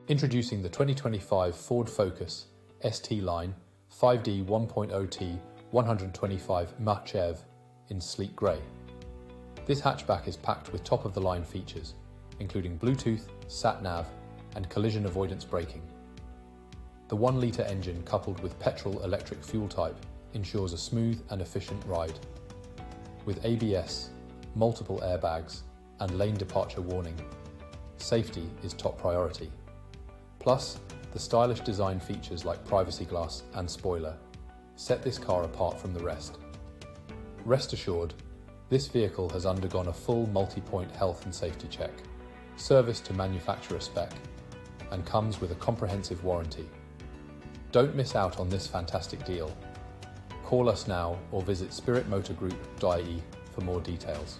Introducing the 2025 Ford Focus ST line 5D 1.0T 125 Mhev in sleek grey. This hatchback is packed with top-of-the-line features, including Bluetooth, sat-nav, and collision avoidance braking. The 1-litre engine coupled with petrol-electric fuel type ensures a smooth and efficient ride. With ABS, multiple airbags, and lane departure warning, safety is top priority. Plus, the stylish design features like privacy glass and spoiler set this car apart from the rest. Rest assured, this vehicle has undergone a full multi-point health and safety check, serviced to manufacturer spec, and comes with a comprehensive warranty. Don't miss out on this fantastic deal. Call us now or visit spiritmotorgroup.ie for more details.